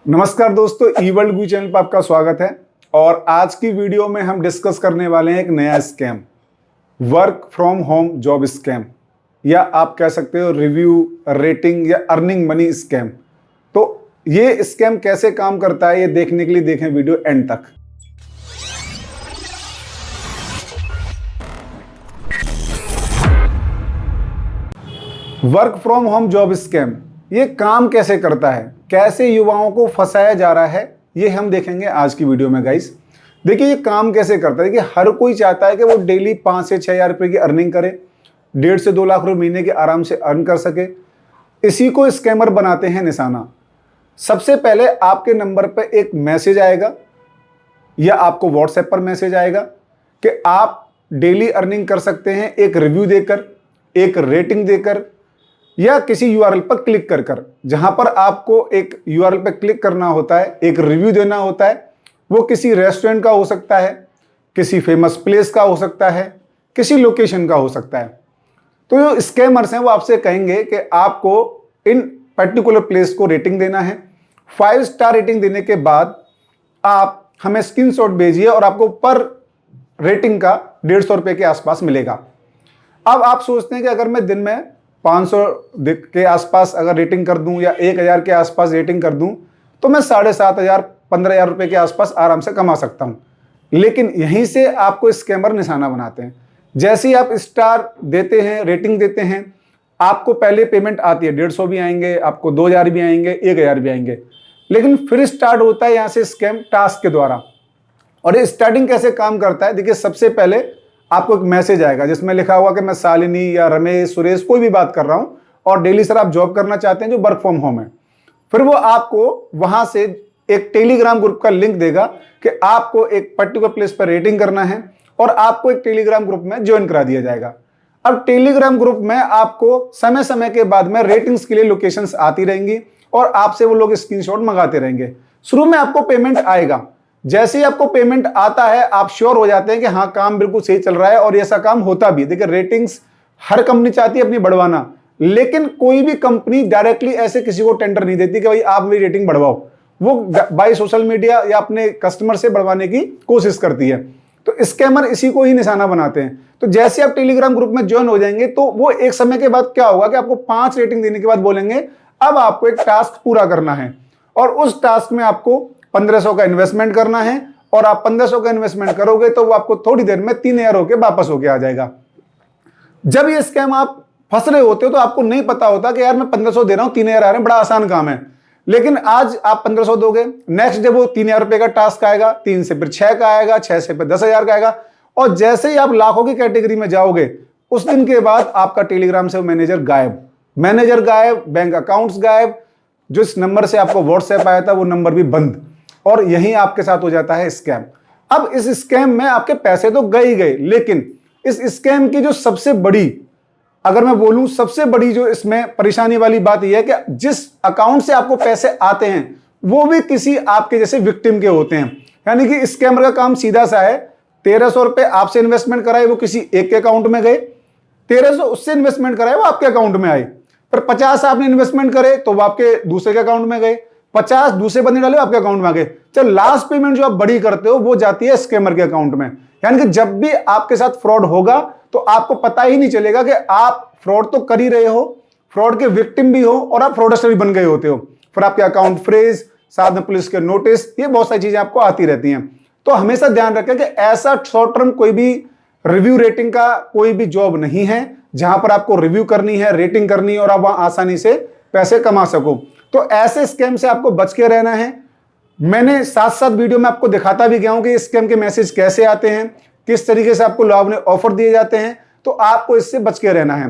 नमस्कार दोस्तों, ई वर्ल्ड गुरु चैनल पर आपका स्वागत है। और आज की वीडियो में हम डिस्कस करने वाले हैं एक नया scam, work from home job scam, या आप कह सकते हो रिव्यू, रेटिंग या अर्निंग मनी स्कैम। तो ये स्कैम कैसे काम करता है, ये देखने के लिए देखें वीडियो एंड तक। Work from home job scam ये काम कैसे करता है, कैसे युवाओं को फंसाया जा रहा है, ये हम देखेंगे आज की वीडियो में गाइस। देखिए ये काम कैसे करता है कि हर कोई चाहता है कि वो डेली 5 से 6 हज़ार रुपये की अर्निंग करे, 1.5 से 2 लाख रुपए महीने के आराम से अर्न कर सके। इसी को स्कैमर बनाते हैं निशाना। सबसे पहले आपके नंबर पर एक मैसेज आएगा या आपको व्हाट्सएप पर मैसेज आएगा कि आप डेली अर्निंग कर सकते हैं एक रिव्यू देकर, एक रेटिंग देकर, या किसी यूआरएल पर क्लिक कर कर। जहां पर आपको एक यूआरएल पर क्लिक करना होता है, एक रिव्यू देना होता है। वो किसी रेस्टोरेंट का हो सकता है, किसी फेमस प्लेस का हो सकता है, किसी लोकेशन का हो सकता है। तो जो स्कैमर्स हैं वो आपसे कहेंगे कि आपको इन पर्टिकुलर प्लेस को रेटिंग देना है। 5 स्टार रेटिंग देने के बाद आप हमें स्क्रीनशॉट भेजिए और आपको पर रेटिंग का 150 रुपये के आसपास मिलेगा। अब आप सोचते हैं कि अगर मैं दिन में 500 के आसपास अगर रेटिंग कर दूं या 1000 के आसपास रेटिंग कर दूं तो मैं 7,500 15,000 रुपये के आसपास आराम से कमा सकता हूं। लेकिन यहीं से आपको स्कैमर निशाना बनाते हैं। जैसे ही आप स्टार देते हैं, रेटिंग देते हैं, आपको पहले पेमेंट आती है, 150 भी आएंगे, आपको 2,000 भी आएंगे, 1,000 भी आएंगे। लेकिन फिर स्टार्ट होता है यहाँ से स्कैम टास्क के द्वारा। और ये स्टार्टिंग कैसे काम करता है, देखिए सबसे पहले आपको एक मैसेज आएगा जिसमें लिखा होगा कि मैं शालिनी या रमेश, सुरेश, कोई भी बात कर रहा हूं और डेली सर आप जॉब करना चाहते हैं जो वर्क फ्रॉम होम है। फिर वो आपको वहां से एक टेलीग्राम ग्रुप का लिंक देगा कि आपको एक पर्टिकुलर प्लेस पर रेटिंग करना है और आपको एक टेलीग्राम ग्रुप में ज्वाइन करा दिया जाएगा। अब टेलीग्राम ग्रुप में आपको समय समय के बाद में रेटिंग्स के लिए लोकेशंस आती रहेंगी और आपसे वो लोग स्क्रीनशॉट मंगाते रहेंगे। शुरू में आपको पेमेंट आएगा। जैसे ही आपको पेमेंट आता है आप श्योर हो जाते हैं कि हाँ काम बिल्कुल सही चल रहा है और ऐसा काम होता भी। देखिए रेटिंग्स हर कंपनी चाहती है अपनी बढ़वाना, लेकिन कोई भी कंपनी डायरेक्टली ऐसे किसी को टेंडर नहीं देती कि भाई आप मेरी रेटिंग बढ़वाओ। वो बाय सोशल मीडिया या अपने कस्टमर से बढ़वाने की कोशिश करती है। तो स्कैमर इसी को ही निशाना बनाते हैं। तो जैसे आप टेलीग्राम ग्रुप में ज्वाइन हो जाएंगे तो वो एक समय के बाद क्या होगा कि आपको 5 रेटिंग देने के बाद बोलेंगे अब आपको एक टास्क पूरा करना है और उस टास्क में आपको 1500 का इन्वेस्टमेंट करना है और आप 1500 का इन्वेस्टमेंट करोगे तो वो आपको थोड़ी देर में 3,000 होके वापस होके आ जाएगा। जब ये स्कैम आप फंस रहे होते हो तो आपको नहीं पता होता कि यार मैं 1500 दे रहा हूं, 3,000 आ रहे हैं, बड़ा आसान काम है। लेकिन आज आप 1500 दोगे, नेक्स्ट डे वो 3,000 रुपए का टास्क आएगा, 3 से फिर 6 का आएगा, 6 से फिर 10,000 का आएगा। और जैसे ही आप लाखों की कैटेगरी में जाओगे उस दिन के बाद आपका टेलीग्राम से मैनेजर गायब, बैंक अकाउंट्स गायब, जिस नंबर से आपको व्हाट्सएप आया था वो नंबर भी बंद। और यही आपके साथ हो जाता है स्कैम। अब इस स्कैम में आपके पैसे तो गए ही गए, लेकिन इस स्कैम की जो सबसे बड़ी, अगर मैं बोलूं सबसे बड़ी जो इसमें परेशानी वाली बात यह है कि जिस अकाउंट से आपको पैसे आते हैं वो भी किसी आपके जैसे विक्टिम के होते हैं। यानी कि स्कैमर का काम सीधा सा है, 1,300 रुपए आपसे इन्वेस्टमेंट कराए वो किसी एक के अकाउंट में गए, 1,300 उससे इन्वेस्टमेंट कराए वो आपके अकाउंट में आए, फिर 50 आपने इन्वेस्टमेंट करे तो वो आपके दूसरे के अकाउंट में गए, 50 दूसरे बंदे डाले आपके अकाउंट में आ गए। चल लास्ट पेमेंट जो आप बड़ी करते हो वो जाती है स्कैमर के अकाउंट में। यानी कि जब भी आपके साथ फ्रॉड होगा तो आपको पता ही नहीं चलेगा कि आप फ्रॉड तो कर ही रहे हो, फ्रॉड के विक्टिम भी हो और आप फ्रॉडस्टर भी बन गए होते हो। फिर आपके अकाउंट फ्रीज, साथ में पुलिस के नोटिस, ये बहुत सारी चीजें आपको आती रहती हैं। तो हमेशा ध्यान रखें कि ऐसा शॉर्ट टर्म कोई भी रिव्यू रेटिंग का कोई भी जॉब नहीं है जहां पर आपको रिव्यू करनी है, रेटिंग करनी है और आप वहां आसानी से पैसे कमा सको। तो ऐसे स्कैम से आपको बच के रहना है। मैंने साथ साथ वीडियो में आपको दिखाता भी गया हूं कि स्कैम के मैसेज कैसे आते हैं, किस तरीके से आपको लाभ ने ऑफर दिए जाते हैं। तो आपको इससे बच के रहना है।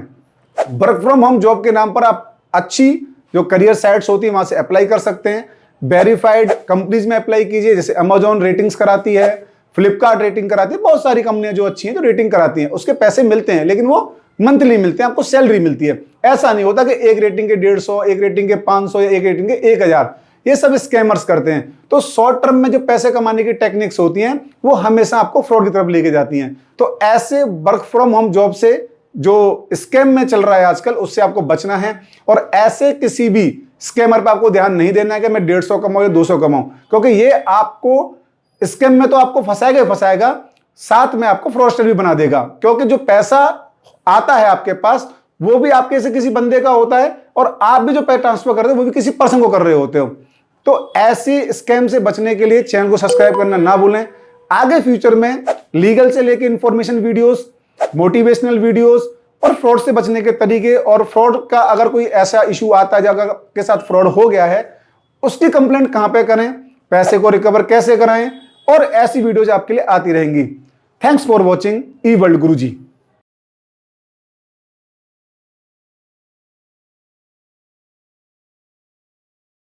वर्क फ्रॉम होम जॉब के नाम पर आप अच्छी जो करियर साइट्स होती है वहां से अप्लाई कर सकते हैं। वेरीफाइड कंपनीज में अप्लाई कीजिए, जैसे अमेजॉन रेटिंग्स कराती है, फ्लिपकार्ट रेटिंग कराती है, बहुत सारी कंपनियां जो अच्छी हैं जो रेटिंग कराती हैं। उसके पैसे मिलते हैं लेकिन वो मंथली मिलते हैं, आपको सैलरी मिलती है। ऐसा नहीं होता कि एक रेटिंग के 150, एक रेटिंग के 500 या एक रेटिंग के 1,000। ये सब स्कैमर्स करते हैं। तो शॉर्ट टर्म में जो पैसे कमाने की टेक्निक्स होती हैं वो हमेशा आपको फ्रॉड की तरफ लेके जाती हैं। तो ऐसे वर्क फ्रॉम होम जॉब से जो स्कैम में चल रहा है आजकल, उससे आपको बचना है। और ऐसे किसी भी स्कैमर पे आपको ध्यान नहीं देना है कि मैं 150 कमाऊं या 200 कमाऊं, क्योंकि ये आपको स्कैम में तो आपको फंसाएगा ही फंसाएगा, साथ में आपको फ्रॉडस्टर भी बना देगा। क्योंकि जो पैसा आता है आपके पास वो भी आपके से किसी बंदे का होता है, और आप भी जो पैसा ट्रांसफर कर रहे हो वो भी किसी पर्सन को कर रहे होते हो। तो ऐसी स्कैम से बचने के लिए चैनल को सब्सक्राइब करना ना भूलें। आगे फ्यूचर में लीगल से लेकर इंफॉर्मेशन वीडियोस, मोटिवेशनल वीडियोस और फ्रॉड से बचने के तरीके, और फ्रॉड का अगर कोई ऐसा इशू आता है जगह के साथ फ्रॉड हो गया है उसकी कंप्लेंट कहां पे करें, पैसे को रिकवर कैसे कराएं, और ऐसी वीडियोज आपके लिए आती रहेंगी। Thanks for watching E world Guruji.